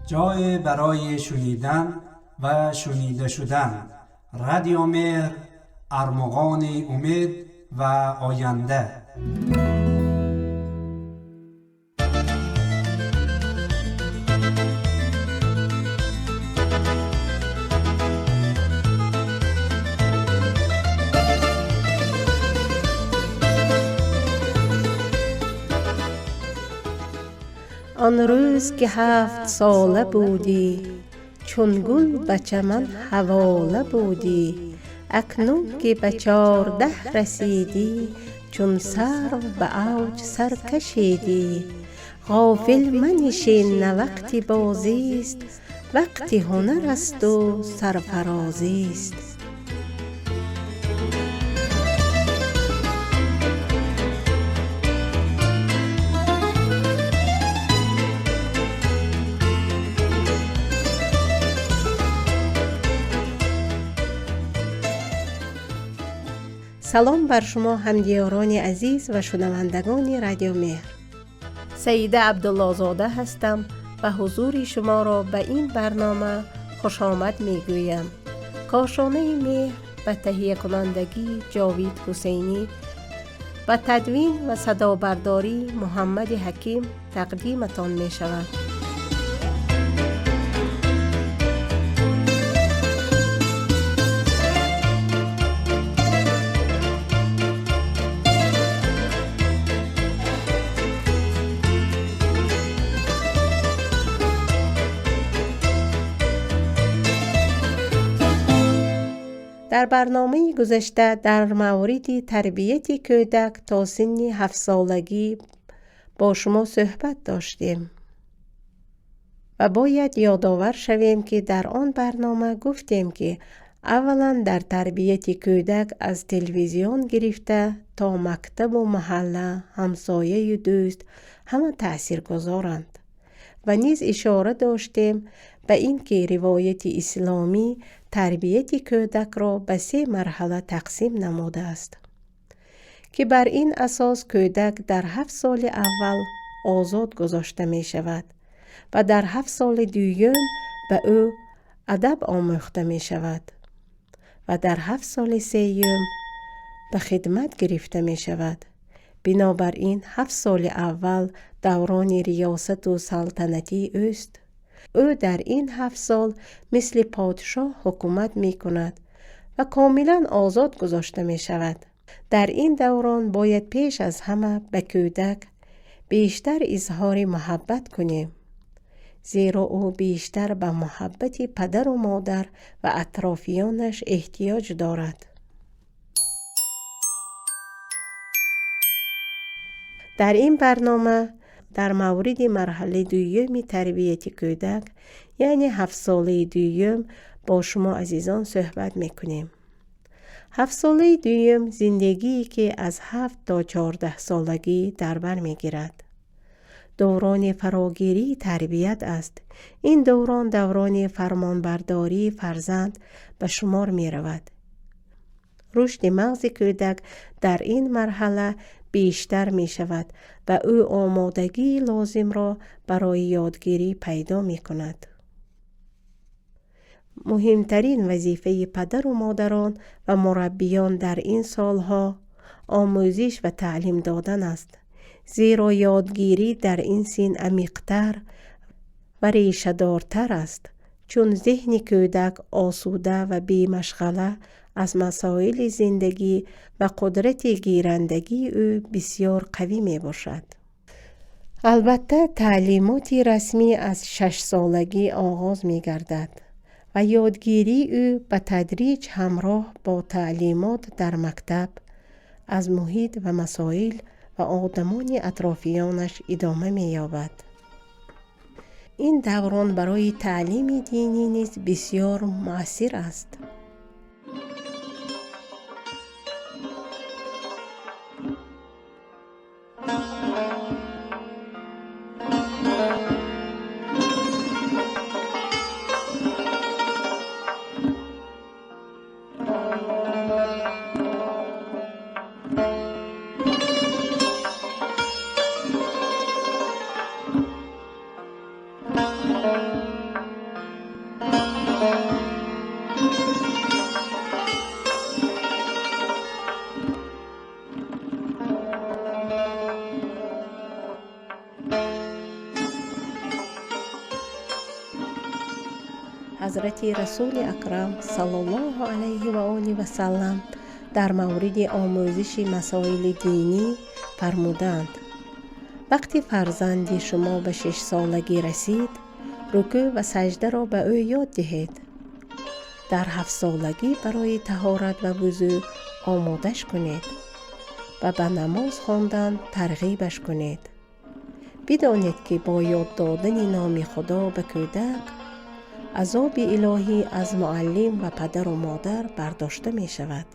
جای برای شنیدن و شنیده شدن. رادیو مهر، ارمغان امید و آینده. آن روز که 7 ساله بودی، چون گل به چمن حواله بودی. اکنون که به 14 رسیدی، چون سرو به اوج سر کشیدی. غافل منشین نه وقتی بازیست، وقتی هنر است و سرفرازیست. سلام بر شما همدیاران عزیز و شنوندگان رادیو مهر. سیده عبدالله زاده هستم و حضور شما را به این برنامه خوش آمد می گویم. کاشانه مهر به تهیه کنندگی جاوید حسینی و تدوین و صدابرداری محمد حکیم تقدیمتان می شود. در برنامه گذشته در مورد تربیت کودک تا سن 7 سالگی با شما صحبت داشتیم و باید یادآور شویم که در آن برنامه گفتیم که اولا در تربیت کودک از تلویزیون گرفته تا مکتب و محله، همسایه و دوست همه تأثیر گذارند و نیز اشاره داشتیم به این که روایت اسلامی تربیت کودک را به 3 مرحله تقسیم نموده است که بر این اساس کودک در 7 سال اول آزاد گذاشته می شود و در 7 سال دوم به او ادب آموخته می شود و در 7 سال سوم به خدمت گرفته می شود. بنابراین 7 سال اول دوران ریاست و سلطنتی اوست. او در این 7 سال مثل پادشاه حکومت می کند و کاملا آزاد گذاشته می شود. در این دوران باید پیش از همه به کودک بیشتر اظهار محبت کنیم، زیرا او بیشتر به محبت پدر و مادر و اطرافیانش احتیاج دارد. در این برنامه در مورد مرحله دوم تربیت کودک یعنی 7 ساله دوم با شما عزیزان صحبت میکنیم. 7 ساله دوم زندگی که از 7 تا 14 سالگی در بر میگیرد. دوران فراگیری تربیت است. این دوران فرمانبرداری فرزند به شمار می رود. رشد مغز کودک در این مرحله بیشتر می شود و او آمادگی لازم را برای یادگیری پیدا می کند. مهمترین وظیفه پدر و مادران و مربیان در این سالها آموزش و تعلیم دادن است، زیرا یادگیری در این سن عمیق‌تر و ریشه‌دارتر است، چون ذهن کودک آسوده و بی مشغله از مسائل زندگی و قدرت گیرندگی او بسیار قوی می باشد. البته تعلیمات رسمی از 6 سالگی آغاز می گردد و یادگیری او به تدریج همراه با تعلیمات در مکتب از محیط و مسائل و آدمان اطرافیانش ادامه می یابد. این دوران برای تعلیم دینی نیز بسیار مؤثر است. حضرت رسول اکرم صلی الله علیه و آله و سلم در مورد آموزش مسائل دینی فرمودند: وقتی فرزند شما به 6 سالگی رسید، رکوع و سجده را به او یاد دهید. در 7 سالگی برای طهارت و وضو آمادش کنید و به نماز خواندن ترغیبش کنید. بدانید که با یاد دادن نام خدا به کودک، عذاب الهی از معلم و پدر و مادر برداشته می شود.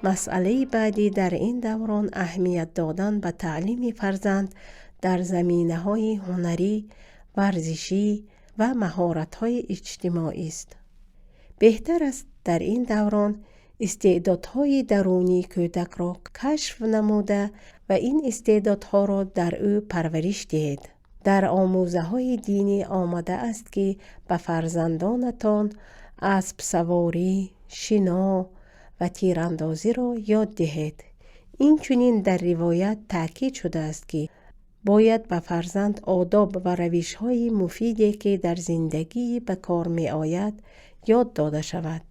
مسئله بعدی در این دوران اهمیت دادن به تعلیم فرزند در زمینه‌های هنری، ورزشی و مهارت‌های اجتماعی است. بهتر است در این دوران استعدادهای درونی کودک را کشف نموده و این استعدادها را در او پرورش دهید. در آموزه‌های دینی آمده است که به فرزندانتان اسب سواری، شنا و تیراندازی را یاد دهید. این چنین در روایت تاکید شده است که باید به فرزند آداب و روش‌های مفیدی که در زندگی به کار می آید یاد داده شود.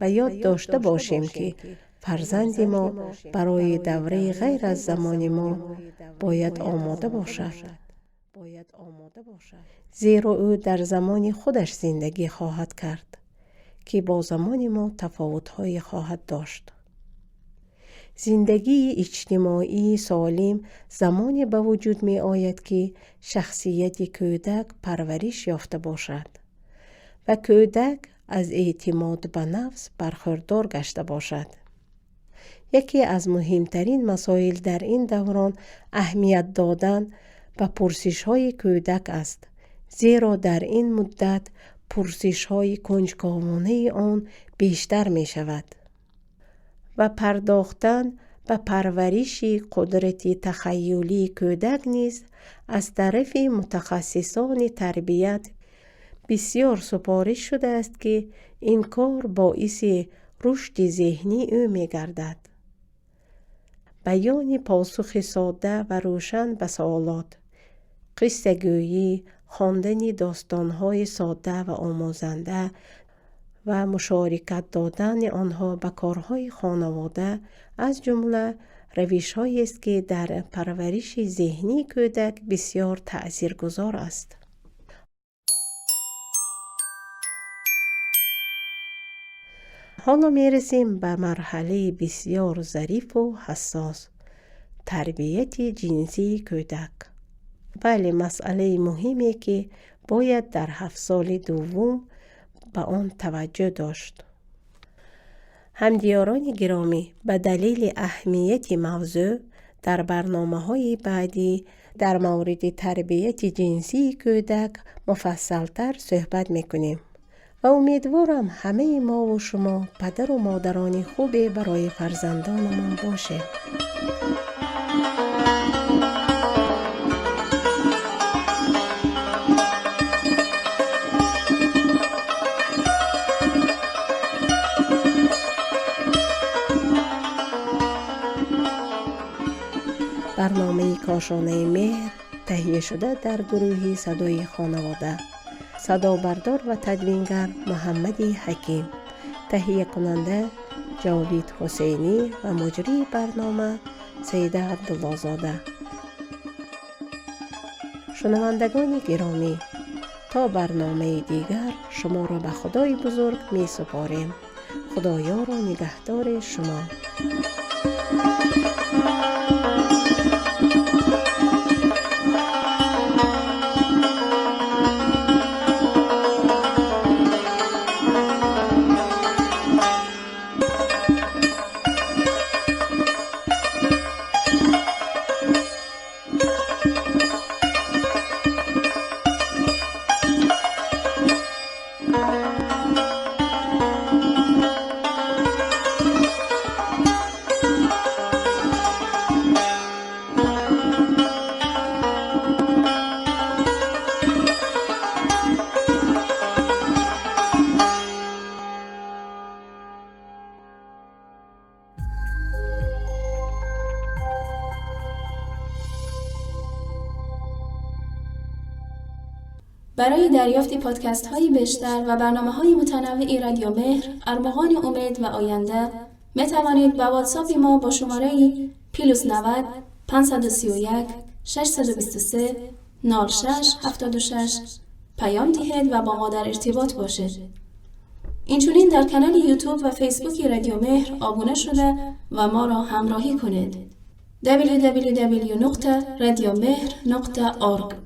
و یاد داشته باشیم که فرزند ما برای دوره غیر از زمان ما باید آماده باشد. زیرا او در زمان خودش زندگی خواهد کرد که با زمان ما تفاوت‌های خواهد داشت. زندگی اجتماعی سالم زمانی به وجود می آید که شخصیت کودک پرورش یافته باشد و کودک از اعتماد به نفس برخوردار گشته باشد. یکی از مهمترین مسائل در این دوران اهمیت دادن به پرسش‌های کودک است، زیرا در این مدت پرسش‌های کنجکاوانه آن بیشتر می شود و پرداختن به پرورش قدرت تخیلی کودک نیز از طرف متخصصان تربیت بسیار سپارش شده است که این کار باعث رشد ذهنی او می گردد. بیان پاسخ ساده و روشن به سوالات، قصه گویی، خواندن داستان‌های ساده و آموزنده و مشارکت دادن آنها به کارهای خانواده از جمله روش‌هایی است که در پرورش ذهنی کودک بسیار تأثیرگذار است. حالا میرسیم به مرحله بسیار ظریف و حساس، تربیت جنسی کودک. بله، مسئله مهمی که باید در 7 سال دوم به آن توجه داشت. همدیاران گرامی، به دلیل اهمیت موضوع در برنامه‌های بعدی در مورد تربیت جنسی کودک مفصل‌تر صحبت می‌کنیم و امیدوارم همه ما و شما پدر و مادران خوبی برای فرزندانمان باشیم. برنامه کاشانه مهر تهیه شده در گروه صدای خانواده. صدا بردار و تدوینگر محمد حکیم، تهیه کننده جاوید حسینی و مجری برنامه سیده عبدالله زاده. شنوندگان گرامی، تا برنامه دیگر شما را به خدای بزرگ می سپاریم. خدایار و نگهدار شما. برای دریافت پادکست های بیشتر و برنامه های متنوع رادیو مهر، ارمغان امید و آینده می توانید با واتساپ ما با شماره +90 531 623 0676 پیام دهید و با ما در ارتباط باشید. اینچنین در کانال یوتیوب و فیسبوک رادیو مهر آبونه شده و ما را همراهی کنید. www.radiomehr.org